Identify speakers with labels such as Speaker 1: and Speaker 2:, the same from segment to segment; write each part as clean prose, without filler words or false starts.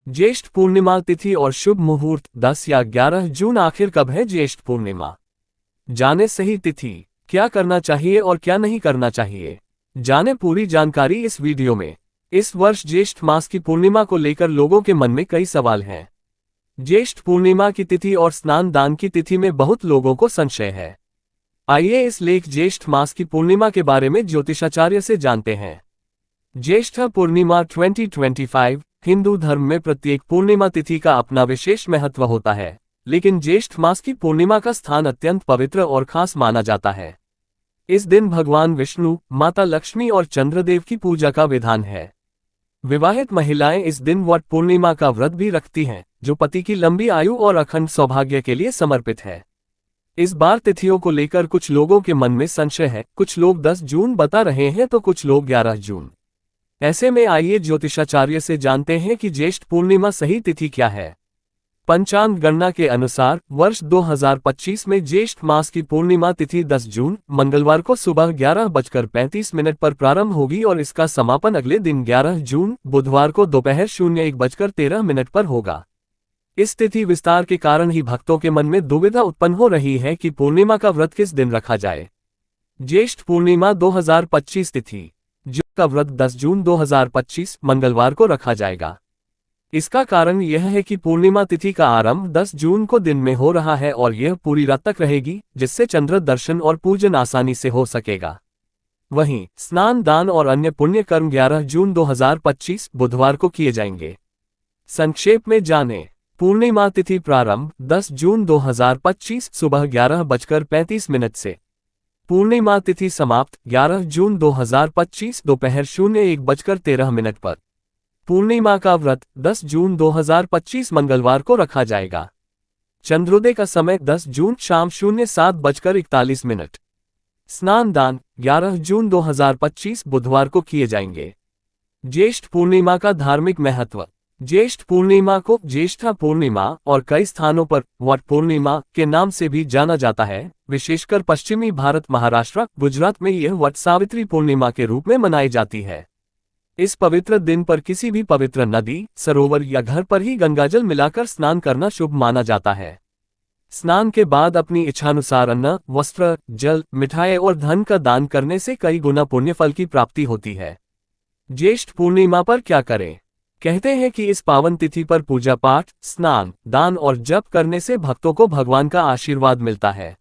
Speaker 1: ज्येष्ठ पूर्णिमा तिथि और शुभ मुहूर्त 10 या 11 जून। आखिर कब है ज्येष्ठ पूर्णिमा? जाने सही तिथि, क्या करना चाहिए और क्या नहीं करना चाहिए, जाने पूरी जानकारी इस वीडियो में। इस वर्ष ज्येष्ठ मास की पूर्णिमा को लेकर लोगों के मन में कई सवाल हैं। ज्येष्ठ पूर्णिमा की तिथि और स्नान दान की तिथि में बहुत लोगों को संशय है। आइए इस लेख ज्येष्ठ मास की पूर्णिमा के बारे में ज्योतिषाचार्य से जानते हैं। ज्येष्ठ पूर्णिमा 2025 हिंदू धर्म में प्रत्येक पूर्णिमा तिथि का अपना विशेष महत्व होता है, लेकिन ज्येष्ठ मास की पूर्णिमा का स्थान अत्यंत पवित्र और खास माना जाता है। इस दिन भगवान विष्णु, माता लक्ष्मी और चंद्रदेव की पूजा का विधान है। विवाहित महिलाएं इस दिन वट पूर्णिमा का व्रत भी रखती हैं, जो पति की लंबी आयु और अखंड सौभाग्य के लिए समर्पित है। इस बार तिथियों को लेकर कुछ लोगों के मन में संशय है। कुछ लोग 10 जून बता रहे हैं तो कुछ लोग 11 जून। ऐसे में आइए ज्योतिषाचार्य से जानते हैं कि ज्येष्ठ पूर्णिमा सही तिथि क्या है। पंचांग गणना के अनुसार वर्ष 2025 में ज्येष्ठ मास की पूर्णिमा तिथि 10 जून मंगलवार को सुबह 11:35 पर प्रारंभ होगी और इसका समापन अगले दिन 11 जून बुधवार को दोपहर 01:13 पर होगा। इस तिथि विस्तार के कारण ही भक्तों के मन में दुविधा उत्पन्न हो रही है कि पूर्णिमा का व्रत किस दिन रखा जाए। ज्येष्ठ पूर्णिमा 2025 तिथि का व्रत 10 जून 2025 मंगलवार को रखा जाएगा। इसका कारण यह है कि पूर्णिमा तिथि का आरंभ 10 जून को दिन में हो रहा है और यह पूरी रात तक रहेगी, जिससे चंद्र दर्शन और पूजन आसानी से हो सकेगा। वहीं स्नान दान और अन्य पुण्य कर्म 11 जून 2025 बुधवार को किए जाएंगे। संक्षेप में जानें। पूर्णिमा तिथि प्रारंभ 10 जून 2025 सुबह 11:35 से। पूर्णिमा तिथि समाप्त 11 जून 2025 दोपहर 01:13 पर। पूर्णिमा का व्रत 10 जून 2025 मंगलवार को रखा जाएगा। चंद्रोदय का समय 10 जून शाम 07:41। स्नान दान 11 जून 2025 बुधवार को किए जाएंगे। ज्येष्ठ पूर्णिमा का धार्मिक महत्व। ज्येष्ठ पूर्णिमा को ज्येष्ठा पूर्णिमा और कई स्थानों पर वट पूर्णिमा के नाम से भी जाना जाता है। विशेषकर पश्चिमी भारत, महाराष्ट्र, गुजरात में यह वट सावित्री पूर्णिमा के रूप में मनाई जाती है। इस पवित्र दिन पर किसी भी पवित्र नदी, सरोवर या घर पर ही गंगाजल मिलाकर स्नान करना शुभ माना जाता है। स्नान के बाद अपनी इच्छानुसार अन्न, वस्त्र, जल, मिठाई और धन का दान करने से कई गुना पुण्य फल की प्राप्ति होती है। ज्येष्ठ पूर्णिमा पर क्या करें? कहते हैं कि इस पावन तिथि पर पूजा पाठ, स्नान, दान और जप करने से भक्तों को भगवान का आशीर्वाद मिलता है।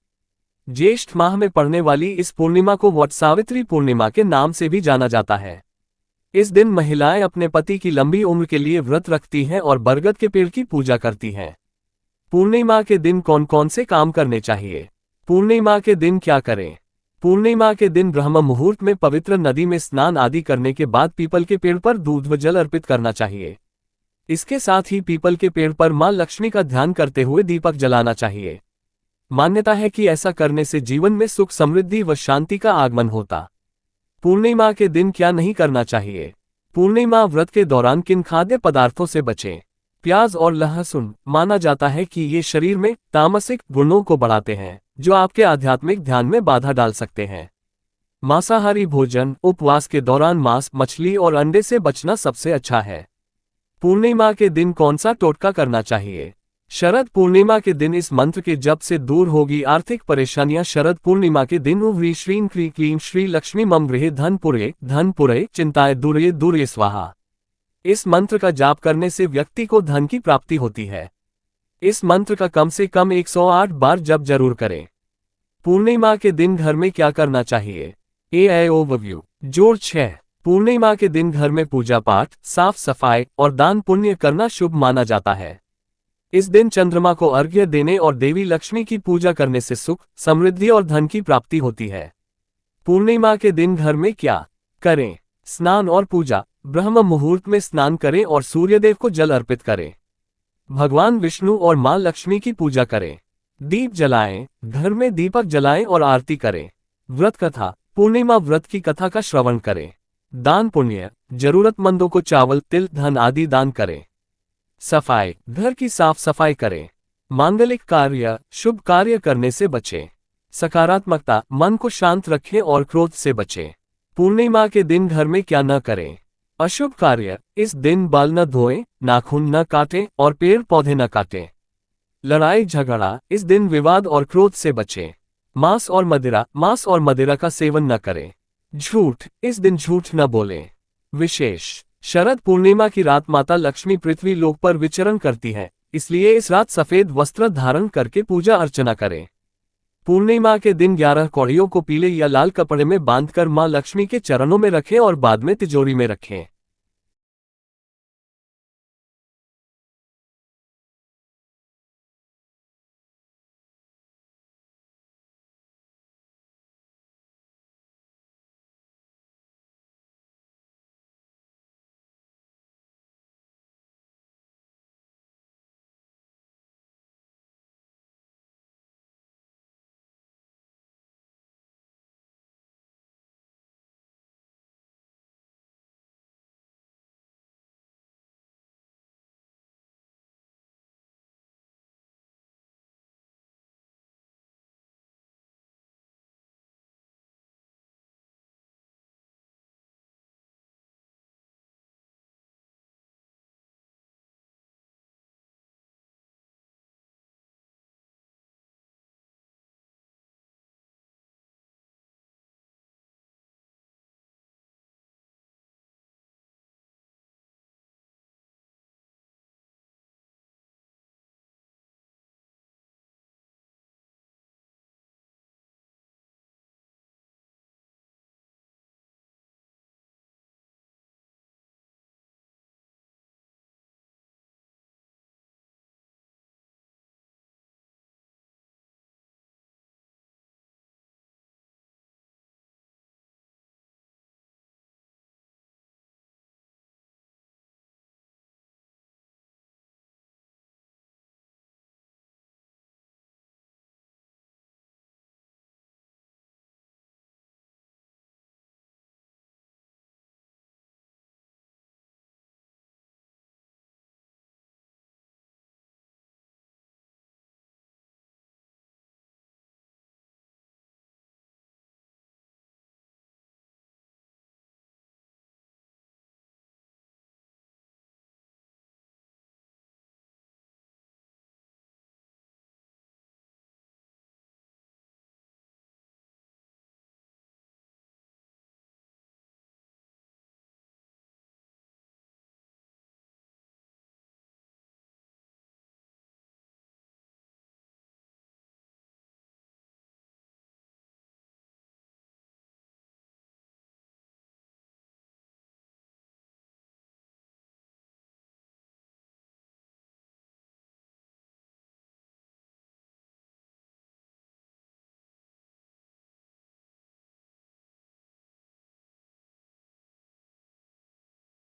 Speaker 1: ज्येष्ठ माह में पड़ने वाली इस पूर्णिमा को वट सावित्री पूर्णिमा के नाम से भी जाना जाता है। इस दिन महिलाएं अपने पति की लंबी उम्र के लिए व्रत रखती हैं और बरगद के पेड़ की पूजा करती हैं। पूर्णिमा के दिन कौन कौन से काम करने चाहिए? पूर्णिमा के दिन क्या करें? पूर्णिमा के दिन ब्रह्म मुहूर्त में पवित्र नदी में स्नान आदि करने के बाद पीपल के पेड़ पर दूध व जल अर्पित करना चाहिए। इसके साथ ही पीपल के पेड़ पर मां लक्ष्मी का ध्यान करते हुए दीपक जलाना चाहिए। मान्यता है कि ऐसा करने से जीवन में सुख, समृद्धि व शांति का आगमन होता। पूर्णिमा के दिन क्या नहीं करना चाहिए? पूर्णिमा व्रत के दौरान किन खाद्य पदार्थों से बचें? प्याज और लहसुन माना जाता है कि ये शरीर में तामसिक गुणों को बढ़ाते हैं, जो आपके आध्यात्मिक ध्यान में बाधा डाल सकते हैं। मांसाहारी भोजन, उपवास के दौरान मांस, मछली और अंडे से बचना सबसे अच्छा है। पूर्णिमा के दिन कौन सा टोटका करना चाहिए? शरद पूर्णिमा के दिन इस मंत्र के जप से दूर होगी आर्थिक परेशानियां। शरद पूर्णिमा के दिन ह्रीं श्रीं क्रीं क्लीं श्री लक्ष्मी मम गृहे धन पुरे चिंताए दूरे दूरे स्वाहा। इस मंत्र का जाप करने से व्यक्ति को धन की प्राप्ति होती है। इस मंत्र का कम से कम 108 बार जप जरूर करें। पूर्णिमा के दिन घर में क्या करना चाहिए? ओवरव्यू। जोड़ 6। पूर्णिमा के दिन घर में पूजा पाठ, साफ सफाई और दान पुण्य करना शुभ माना जाता है। इस दिन चंद्रमा को अर्घ्य देने और देवी लक्ष्मी की पूजा करने से सुख, समृद्धि और धन की प्राप्ति होती है। पूर्णिमा के दिन घर में क्या करें? स्नान और पूजा। ब्रह्म मुहूर्त में स्नान करें और सूर्यदेव को जल अर्पित करें। भगवान विष्णु और मां लक्ष्मी की पूजा करें। दीप जलाएं, घर में दीपक जलाएं और आरती करें। व्रत कथा। पूर्णिमा व्रत की कथा का श्रवण करें। दान पुण्य। जरूरतमंदों को चावल, तिल, धन आदि दान करें। सफाई। घर की साफ सफाई करें। मांगलिक कार्य, शुभ कार्य करने से बचें। सकारात्मकता। मन को शांत रखें और क्रोध से बचें। पूर्णिमा के दिन घर में क्या न करें? अशुभ कार्य, इस दिन बाल न धोएं, नाखून न काटें और पेड़ पौधे न काटें। लड़ाई झगड़ा, इस दिन विवाद और क्रोध से बचें। मांस और मदिरा का सेवन न करें। झूठ, इस दिन झूठ न बोलें। विशेष, शरद पूर्णिमा की रात माता लक्ष्मी पृथ्वी लोक पर विचरण करती है, इसलिए इस रात सफेद वस्त्र धारण करके पूजा अर्चना करें। पूर्णिमा के दिन 11 कौड़ियों को पीले या लाल कपड़े में बांधकर मां लक्ष्मी के चरणों में रखें और बाद में तिजोरी में रखें।